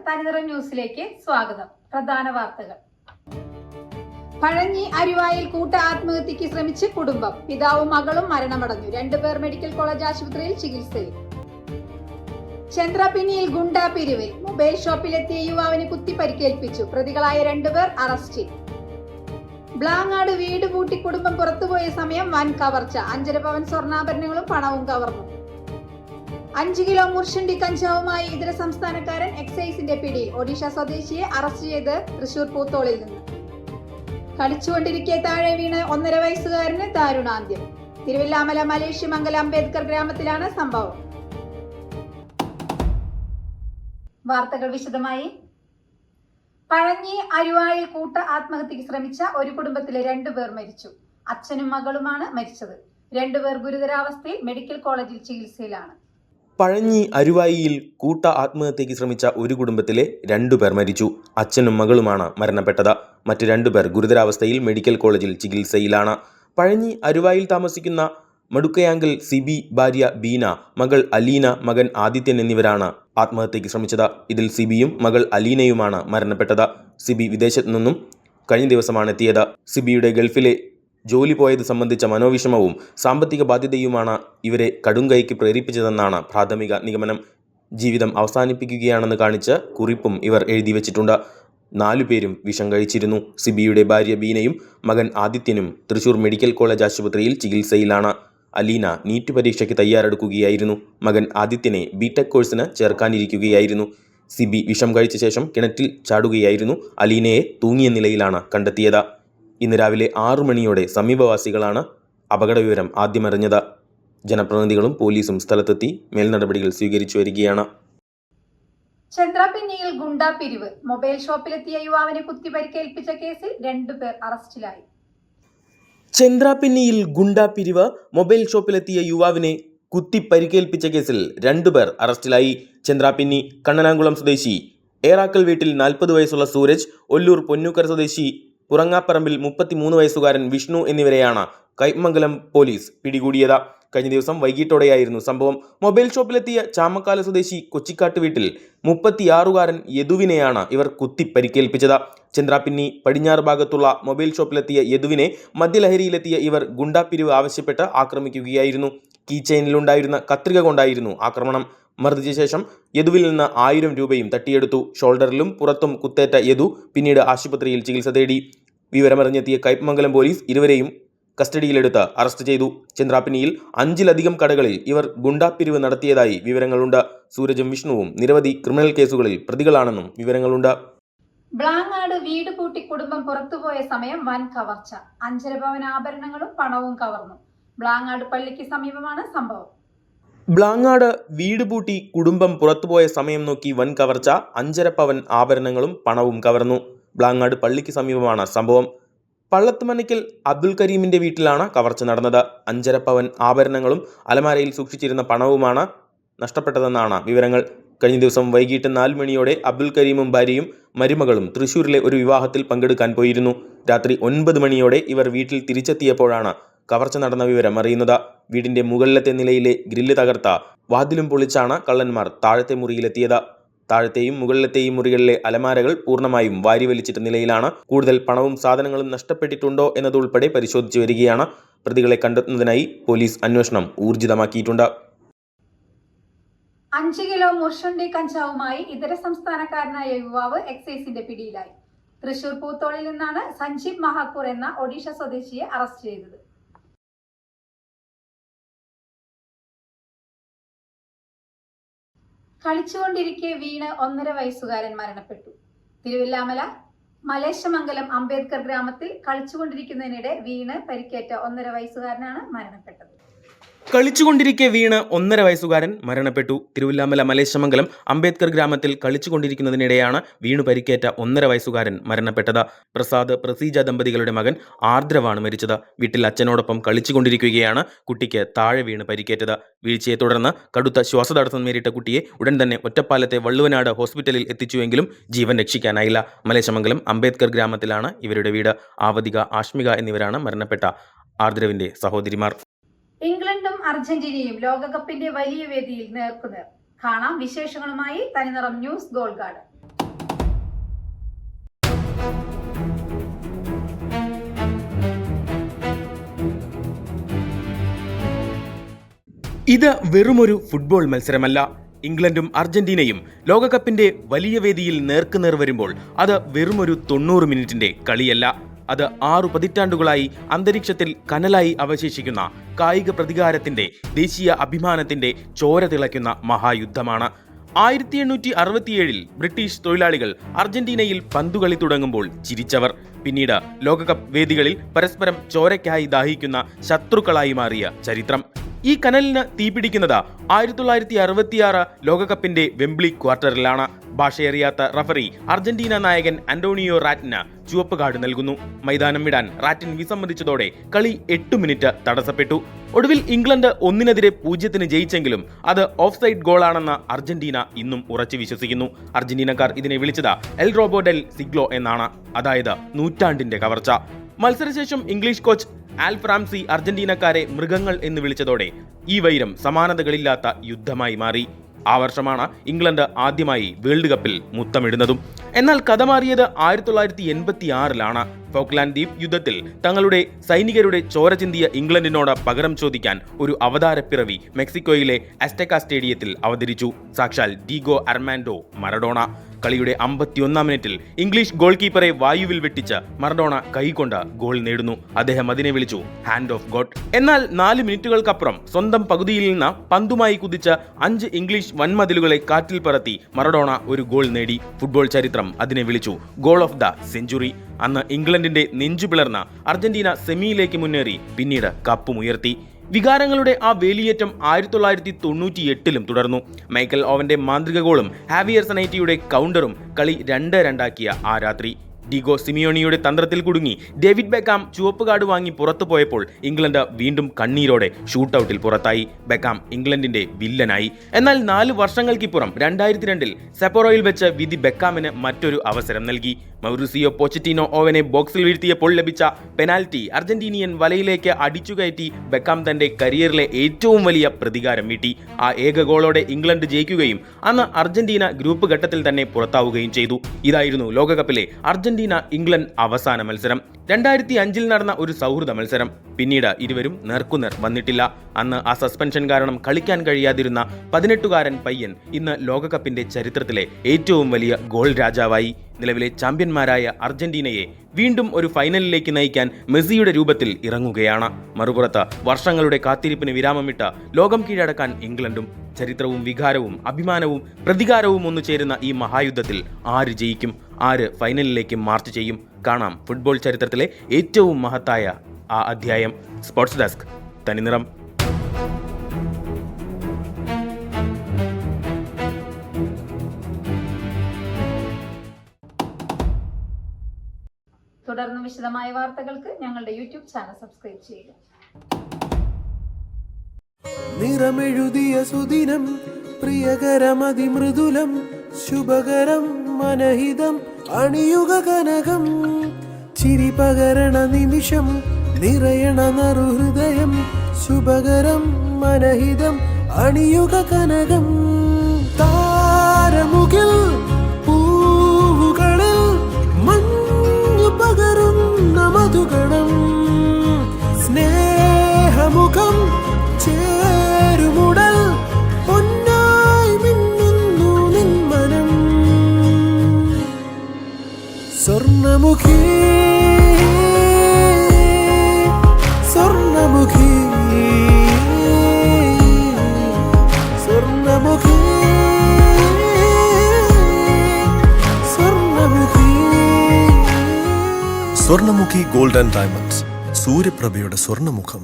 തനിനിറം ന്യൂസിലേക്ക് സ്വാഗതം. പ്രധാന വാർത്തകൾ. പഴഞ്ഞി അരുവായിൽ കൂട്ട ആത്മഹത്യക്ക് ശ്രമിച്ച് കുടുംബം. പിതാവും മകളും മരണമടഞ്ഞു. 2 പേർ മെഡിക്കൽ കോളേജ് ആശുപത്രിയിൽ ചികിത്സയിൽ. ചന്ദ്രപിന്നിയിൽ ഗുണ്ടാ പിരിവ്. മൊബൈൽ ഷോപ്പിലെത്തിയ യുവാവിന് കുത്തി പരിക്കേൽപ്പിച്ചു. പ്രതികളായ 2 പേർ അറസ്റ്റിൽ. ബ്ലാങ്ങാട് വീട് പൂട്ടി കുടുംബം പുറത്തുപോയ സമയം വൻ കവർച്ച. 5.5 പവൻ സ്വർണ്ണാഭരണങ്ങളും പണവും കവർന്നു. 5 കിലോ മുർഷണ്ടി കഞ്ചാവുമായി ഇതര സംസ്ഥാനക്കാരൻ എക്സൈസിന്റെ പിടിയിൽ. ഒഡീഷ സ്വദേശിയെ അറസ്റ്റ് ചെയ്ത് തൃശൂർ പൂത്തോളിൽ നിന്ന്. കളിച്ചുകൊണ്ടിരിക്കെ താഴെ വീണ് 1.5 വയസ്സുകാരന് ദാരുണാന്ത്യം. തിരുവില്ലാമല മലേഷ്യമംഗലം അംബേദ്കർ ഗ്രാമത്തിലാണ് സംഭവം. വാർത്തകൾ വിശദമായി. പഴഞ്ഞി അരുവായിൽ കൂട്ട ആത്മഹത്യക്ക് ശ്രമിച്ച ഒരു കുടുംബത്തിലെ 2 പേർ മരിച്ചു. അച്ഛനും മകളുമാണ് മരിച്ചത്. 2 പേർ ഗുരുതരാവസ്ഥയിൽ മെഡിക്കൽ കോളേജിൽ ചികിത്സയിലാണ്. പഴഞ്ഞി അരുവായിയിൽ കൂട്ട ആത്മഹത്യയ്ക്ക് ശ്രമിച്ച ഒരു കുടുംബത്തിലെ 2 പേർ മരിച്ചു. അച്ഛനും മകളുമാണ് മരണപ്പെട്ടത്. മറ്റ് 2 പേർ ഗുരുതരാവസ്ഥയിൽ മെഡിക്കൽ കോളേജിൽ ചികിത്സയിലാണ്. പഴഞ്ഞി അരുവായിൽ താമസിക്കുന്ന മടുക്കയാങ്കൽ സിബി, ഭാര്യ ബീന, മകൾ അലീന, മകൻ ആദിത്യൻ എന്നിവരാണ് ആത്മഹത്യയ്ക്ക് ശ്രമിച്ചത്. ഇതിൽ സിബിയും മകൾ അലീനയുമാണ് മരണപ്പെട്ടത്. സിബി വിദേശത്തു നിന്നും കഴിഞ്ഞ ദിവസമാണ് എത്തിയത്. സിബിയുടെ ഗൾഫിലെ ജോലി പോയത് സംബന്ധിച്ച മനോവിഷമവും സാമ്പത്തിക ബാധ്യതയുമാണ് ഇവരെ കടുംകൈക്ക് പ്രേരിപ്പിച്ചതെന്നാണ് പ്രാഥമിക നിഗമനം. ജീവിതം അവസാനിപ്പിക്കുകയാണെന്ന് കാണിച്ച് കുറിപ്പും ഇവർ എഴുതി വച്ചിട്ടുണ്ട്. 4 പേരും വിഷം കഴിച്ചിരുന്നു. സിബിയുടെ ഭാര്യ ബീനയും മകൻ ആദിത്യനും തൃശൂർ മെഡിക്കൽ കോളേജ് ആശുപത്രിയിൽ ചികിത്സയിലാണ്. അലീന നീറ്റ് പരീക്ഷയ്ക്ക് തയ്യാറെടുക്കുകയായിരുന്നു. മകൻ ആദിത്യനെ ബിടെക് കോഴ്സിന് ചേർക്കാനിരിക്കുകയായിരുന്നു. സിബി വിഷം കഴിച്ച ശേഷം കിണറ്റിൽ ചാടുകയായിരുന്നു. അലീനയെ തൂങ്ങിയ നിലയിലാണ് കണ്ടെത്തിയത്. ഇന്ന് രാവിലെ 6 മണിയോടെ സമീപവാസികളാണ് അപകട വിവരം ആദ്യമറിഞ്ഞത്. ജനപ്രതിനിധികളും പോലീസും സ്ഥലത്തെത്തി മേൽനടപടികൾ സ്വീകരിച്ചു വരികയാണ്. ചന്ദ്രപിന്നിയിൽ ഗുണ്ടാ പിരിവ്. മൊബൈൽ ഷോപ്പിലെത്തിയ യുവാവിനെ കുത്തി പരിക്കേൽപ്പിച്ച കേസിൽ 2 പേർ അറസ്റ്റിലായി. ചന്ദ്രപിന്നിയിൽ ഗുണ്ടാ പിരിവ്. മൊബൈൽ ഷോപ്പിലെത്തിയ യുവാവിനെ കുത്തി പരിക്കേൽപ്പിച്ച കേസിൽ 2 പേർ അറസ്റ്റിലായി. ചന്ദ്രപിന്നി കണ്ണനാകുളം സ്വദേശി ഏറാക്കൽ വീട്ടിൽ 40 വയസ്സുള്ള സൂരജ്, ഒല്ലൂർ പൊന്നൂക്കര സ്വദേശി പുറങ്ങാപ്പറമ്പിൽ 33 വയസ്സുകാരൻ വിഷ്ണു എന്നിവരെയാണ് കൈമംഗലം പോലീസ് പിടികൂടിയത്. കഴിഞ്ഞ ദിവസം വൈകിട്ടോടെയായിരുന്നു സംഭവം. മൊബൈൽ ഷോപ്പിലെത്തിയ ചാമക്കാല സ്വദേശി കൊച്ചിക്കാട്ട് വീട്ടിൽ 36കാരൻ യദുവിനെയാണ് ഇവർ കുത്തി പരിക്കേൽപ്പിച്ചത്. ചന്ദ്രപിന്നി പടിഞ്ഞാറ് ഭാഗത്തുള്ള മൊബൈൽ ഷോപ്പിലെത്തിയ യദുവിനെ മദ്യലഹരിയിലെത്തിയ ഇവർ ഗുണ്ടാപ്പിരിവ് ആവശ്യപ്പെട്ട് ആക്രമിക്കുകയായിരുന്നു. കീ ചെയിനിലുണ്ടായിരുന്ന കത്രിക കൊണ്ടായിരുന്നു ആക്രമണം. മർദ്ദിച്ച ശേഷം യദുവിൽ നിന്ന് 1000 രൂപയും തട്ടിയെടുത്തു. ഷോൾഡറിലും പുറത്തും കുത്തേറ്റ യദു പിന്നീട് ആശുപത്രിയിൽ ചികിത്സ തേടി. വിവരമറിഞ്ഞെത്തിയ കൈമംഗലം പോലീസ് ഇരുവരെയും കസ്റ്റഡിയിലെടുത്ത് അറസ്റ്റ് ചെയ്തു. ചന്ദ്രപിന്നിയിൽ 5ലധികം കടകളിൽ ഇവർ ഗുണ്ടാപ്പിരിവ് നടത്തിയതായി വിവരങ്ങളുണ്ട്. സൂരജും വിഷ്ണുവും നിരവധി ക്രിമിനൽ കേസുകളിൽ പ്രതികളാണെന്നും വിവരങ്ങളുണ്ട്. ബ്ലാങ്ങാട് വീട് പൂട്ടി കുടുംബം പുറത്തുപോയ സമയം വൻ കവർച്ച. 5.5 പവൻ ആഭരണങ്ങളും പണവും കവർന്നു. ബ്ലാങ്ങാട് പള്ളിക്ക് സമീപമാണ് സംഭവം. ബ്ലാങ്ങാട് വീട് പൂട്ടി കുടുംബം പുറത്തുപോയ സമയം നോക്കി വൻ കവർച്ച. 5.5 പവൻ ആഭരണങ്ങളും പണവും കവർന്നു. ബ്ലാങ്ങാട് പള്ളിക്ക് സമീപമാണ് സംഭവം. പള്ളത്തുമനയ്ക്കൽ അബ്ദുൽ കരീമിന്റെ വീട്ടിലാണ് കവർച്ച നടന്നത്. 5.5 പവൻ ആഭരണങ്ങളും അലമാരയിൽ സൂക്ഷിച്ചിരുന്ന പണവുമാണ് നഷ്ടപ്പെട്ടതെന്നാണ് വിവരങ്ങൾ. കഴിഞ്ഞ ദിവസം വൈകിട്ട് 4 മണിയോടെ അബ്ദുൽ കരീമും ഭാര്യയും മരുമകളും തൃശൂരിലെ ഒരു വിവാഹത്തിൽ പങ്കെടുക്കാൻ പോയിരുന്നു. രാത്രി 9 മണിയോടെ ഇവർ വീട്ടിൽ തിരിച്ചെത്തിയപ്പോഴാണ് കവർച്ച നടന്ന വിവരം അറിയുന്നത്. വീടിന്റെ മുകളിലത്തെ നിലയിലെ ഗ്രില്ല് തകർത്ത വാതിലും പൊളിച്ചാണ് കള്ളന്മാർ താഴത്തെ മുറിയിലെത്തിയത്. താഴത്തെയും മുകളിലത്തെയും മുറികളിലെ അലമാരകൾ പൂർണ്ണമായും വാരിവലിച്ചിട്ട നിലയിലാണ്. കൂടുതൽ പണവും സാധനങ്ങളും നഷ്ടപ്പെട്ടിട്ടുണ്ടോ എന്നതുൾപ്പെടെ പരിശോധിച്ചു വരികയാണ്. പ്രതികളെ കണ്ടെത്തുന്നതിനായി പോലീസ് അന്വേഷണം ഊർജിതമാക്കിയിട്ടുണ്ട്. 5 കിലോ മുർഷണ്ടി കഞ്ചാവുമായി ഇതര സംസ്ഥാനക്കാരനായ യുവാവ് എക്സൈസിന്റെ പിടിയിലായി. തൃശൂർ പൂത്തോളിൽ നിന്നാണ് സഞ്ജീവ് മഹാക്കൂർ എന്ന ഒഡീഷ സ്വദേശിയെ അറസ്റ്റ് ചെയ്തത്. കളിച്ചുകൊണ്ടിരിക്കെ വീണ് 1.5 വയസ്സുകാരൻ മരണപ്പെട്ടു. തിരുവില്ലാമല മലേഷ്യമംഗലം അംബേദ്കർ ഗ്രാമത്തിൽ കളിച്ചുകൊണ്ടിരിക്കുന്നതിനിടെ വീണ് പരിക്കേറ്റ 1.5 വയസ്സുകാരനാണ് മരണപ്പെട്ടത്. കളിച്ചുകൊണ്ടിരിക്കെ വീണ് 1.5 വയസ്സുകാരൻ മരണപ്പെട്ടു. തിരുവില്ലാമല മലേശമംഗലം അംബേദ്കർ ഗ്രാമത്തിൽ കളിച്ചുകൊണ്ടിരിക്കുന്നതിനിടെയാണ് വീണു പരിക്കേറ്റ 1.5 വയസ്സുകാരൻ മരണപ്പെട്ടത്. പ്രസാദ് പ്രസീജ ദമ്പതികളുടെ മകൻ ആർദ്രവാണ് മരിച്ചത്. വീട്ടിൽ അച്ഛനോടൊപ്പം കളിച്ചുകൊണ്ടിരിക്കുകയാണ് കുട്ടിക്ക് താഴെ വീണ് പരിക്കേറ്റത്. വീഴ്ചയെ തുടർന്ന് കടുത്ത ശ്വാസതടസ്സം നേരിട്ട കുട്ടിയെ ഉടൻ തന്നെ ഒറ്റപ്പാലത്തെ വള്ളുവനാട് ഹോസ്പിറ്റലിൽ എത്തിച്ചുവെങ്കിലും ജീവൻ രക്ഷിക്കാനായില്ല. മലേശമംഗലം അംബേദ്കർ ഗ്രാമത്തിലാണ് ഇവരുടെ വീട്. ആവതിക, ആഷ്മിക എന്നിവരാണ് മരണപ്പെട്ട ആർദ്രവിന്റെ സഹോദരിമാർ. ഇംഗ്ലണ്ടും അർജന്റീനയും ലോകകപ്പിന്റെ വലിയ വേദിയിൽ നേർക്കുനേർ. കാണാം വിശേഷങ്ങളുമായി തനിനിറം ന്യൂസ് ഗോൾഗാർഡ്. ഇത് വെറുമൊരു ഫുട്ബോൾ മത്സരമല്ല. ഇംഗ്ലണ്ടും അർജന്റീനയും ലോകകപ്പിന്റെ വലിയ വേദിയിൽ നേർക്കുനേർ വരുമ്പോൾ അത് വെറുമൊരു 90 മിനിറ്റിന്റെ കളിയല്ല. അത് 6 പതിറ്റാണ്ടുകളായി അന്തരീക്ഷത്തിൽ കനലായി അവശേഷിക്കുന്ന കായിക പ്രതികാരത്തിന്റെ, ദേശീയ അഭിമാനത്തിന്റെ ചോര തിളയ്ക്കുന്ന മഹായുദ്ധമാണ്. 1867 ബ്രിട്ടീഷ് തൊഴിലാളികൾ അർജന്റീനയിൽ പന്തുകളി തുടങ്ങുമ്പോൾ ചിരിച്ചവർ പിന്നീട് ലോകകപ്പ് വേദികളിൽ പരസ്പരം ചോരയ്ക്കായി ദാഹിക്കുന്ന ശത്രുക്കളായി മാറിയ ചരിത്രം. ഈ കനലിന് തീപിടിക്കുന്നത് 1966 ലോകകപ്പിന്റെ വെംബ്ലി ക്വാർട്ടറിലാണ്. ഭാഷയറിയാത്ത റഫറി അർജന്റീന നായകൻ അന്റോണിയോ റാറ്റിന് ചുവപ്പ് കാർഡ് നൽകുന്നു. മൈതാനം വിടാൻ റാറ്റിൻ വിസമ്മതിച്ചതോടെ കളി 8 മിനിറ്റ് തടസ്സപ്പെട്ടു. ഒടുവിൽ ഇംഗ്ലണ്ട് 1-0 ജയിച്ചെങ്കിലും അത് ഓഫ് സൈഡ് ഗോളാണെന്ന് അർജന്റീന ഇന്നും ഉറച്ചു വിശ്വസിക്കുന്നു. അർജന്റീനക്കാർ ഇതിനെ വിളിച്ചത് എൽ റോബോ ഡെൽ സിഗ്ലോ എന്നാണ്, അതായത് നൂറ്റാണ്ടിന്റെ കവർച്ച. മത്സരശേഷം ഇംഗ്ലീഷ് കോച്ച് ആൽഫ് റാംസി അർജന്റീനക്കാരെ മൃഗങ്ങൾ എന്ന് വിളിച്ചതോടെ ഈ വൈരം സമാനതകളില്ലാത്ത യുദ്ധമായി മാറി. ആ വർഷമാണ് ഇംഗ്ലണ്ട് ആദ്യമായി വേൾഡ് കപ്പിൽ മുത്തമിടുന്നതും. എന്നാൽ കഥ മാറിയത് 1986 ഫോക്ലാൻഡ് ദ്വീപ് യുദ്ധത്തിൽ തങ്ങളുടെ സൈനികരുടെ ചോര ചിന്തിയ ഇംഗ്ലണ്ടിനോട് പകരം ചോദിക്കാൻ ഒരു അവതാരപ്പിറവി മെക്സിക്കോയിലെ അസ്റ്റെക്ക സ്റ്റേഡിയത്തിൽ അവതരിച്ചു. സാക്ഷാൽ ഡീഗോ അർമാൻഡോ മറഡോണ. കളിയുടെ 51-ാം മിനിറ്റിൽ ഇംഗ്ലീഷ് ഗോൾ കീപ്പറെ വായുവിൽ വെട്ടിച്ച് മറഡോണ കൈകൊണ്ട് ഗോൾ നേടുന്നു. അദ്ദേഹം അതിനെ വിളിച്ചു ഹാൻഡ് ഓഫ് ഗോഡ്. എന്നാൽ 4 മിനിറ്റുകൾക്കപ്പുറം സ്വന്തം പകുതിയിൽ നിന്ന് പന്തുമായി കുതിച്ച് 5 ഇംഗ്ലീഷ് വൻമതിലുകളെ കാറ്റിൽ പറത്തി മറഡോണ ഒരു ഗോൾ നേടി. ഫുട്ബോൾ ചരിത്രം അതിനെ വിളിച്ചു ഗോൾ ഓഫ് ദ സെഞ്ചുറി. അന്ന് ഇംഗ്ലണ്ടിന്റെ നെഞ്ചു പിളർന്ന അർജന്റീന സെമിയിലേക്ക് മുന്നേറി പിന്നീട് കപ്പുമുയർത്തി. വികാരങ്ങളുടെ ആ വേലിയേറ്റം 1998 തുടർന്നു. മൈക്കൽ ഓവന്റെ മാന്ത്രിക ഗോളും ഹാവിയർ സനൈറ്റിയുടെ കൗണ്ടറും കളി 2-2 ആ രാത്രി. ഡിഗോ സിമിയോണിയുടെ തന്ത്രത്തിൽ കുടുങ്ങി ഡേവിഡ് ബെക്കാം ചുവപ്പ് കാർഡ് വാങ്ങി പുറത്തു പോയപ്പോൾ ഇംഗ്ലണ്ട് വീണ്ടും കണ്ണീരോടെ ഷൂട്ടൌട്ടിൽ പുറത്തായി. ബെക്കാം ഇംഗ്ലണ്ടിന്റെ വില്ലനായി. എന്നാൽ 4 വർഷങ്ങൾക്കിപ്പുറം 2002 സെപ്പോറോയിൽ വെച്ച് വിധി ബെക്കാമിന് മറ്റൊരു അവസരം നൽകി. മൗറിസിയോ പോച്ചറ്റിനോ ഓവനെ ബോക്സിൽ വീഴ്ത്തിയപ്പോൾ ലഭിച്ച പെനാൽറ്റി അർജന്റീനിയൻ വലയിലേക്ക് അടിച്ചുകയറ്റി ബെക്കാം തന്റെ കരിയറിലെ ഏറ്റവും വലിയ പ്രതികാരം വീട്ടി. ആ ഏക ഗോളോടെ ഇംഗ്ലണ്ട് ജയിക്കുകയും അന്ന് അർജന്റീന ഗ്രൂപ്പ് ഘട്ടത്തിൽ തന്നെ പുറത്താവുകയും ചെയ്തു. ഇതായിരുന്നു ലോകകപ്പിലെ അർജന്റീന ഇംഗ്ലണ്ട് അവസാന മത്സരം. 2005 നടന്ന ഒരു സൗഹൃദ മത്സരം. പിന്നീട് ഇരുവരും നേർക്കുനേർ വന്നിട്ടില്ല. അന്ന് ആ സസ്പെൻഷൻ കാരണം കളിക്കാൻ കഴിയാതിരുന്ന 18-കാരൻ പയ്യൻ ഇന്ന് ലോകകപ്പിന്റെ ചരിത്രത്തിലെ ഏറ്റവും വലിയ ഗോൾ രാജാവായി. നിലവിലെ ചാമ്പ്യന്മാരായ അർജന്റീനയെ വീണ്ടും ഒരു ഫൈനലിലേക്ക് നയിക്കാൻ മെസ്സിയുടെ രൂപത്തിൽ ഇറങ്ങുകയാണ്. മറുപുറത്ത് വർഷങ്ങളുടെ കാത്തിരിപ്പിന് വിരാമമിട്ട ലോകം കീഴടക്കാൻ ഇംഗ്ലണ്ടും. ചരിത്രവും വികാരവും അഭിമാനവും പ്രതികാരവും ഒന്നു ചേരുന്ന ഈ മഹായുദ്ധത്തിൽ ആര് ജയിക്കും, ആര് ഫൈനലിലേക്ക് മാർച്ച് ചെയ്യും? കാണാം ഫുട്ബോൾ ചരിത്രത്തിലെ ഏറ്റവും മഹത്തായ ആ അധ്യായം. Sports desk, Thaniniram. തുടർന്ന് വിശദമായ വാർത്തകൾക്ക് ഞങ്ങളുടെ യൂട്യൂബ് ചാനൽ സബ്സ്ക്രൈബ് ചെയ്യുക. നിറമെഴുതിയ സുദിനം, പ്രിയകരമതിമൃദുലം, ശുഭകരം മനഹിതം, അണിയുക കനകം, ചിരി പകരണ നിമിഷം, നിറയണ നറുഹൃദയം, ശുഭകരം മനഹിതം, അണിയുക കനകം. താരമുകിൽ പൂവുകളിൽ മഞ്ഞു പകരുന്ന മധുഗണം, സ്നേഹമുഖം ചേരുമുടൽ, പൊന്നായി മിന്നുന്നു നിൻ മനം. സ്വർണ്ണമുഖി സ്വർണ്ണമുഖി സ്വർണ്ണമുഖി സ്വർണ്ണമുഖി. സ്വർണ്ണമുഖി ഗോൾഡ് ആൻഡ് ഡയമണ്ട്സ്, സൂര്യപ്രഭയുടെ സ്വർണ്ണമുഖം.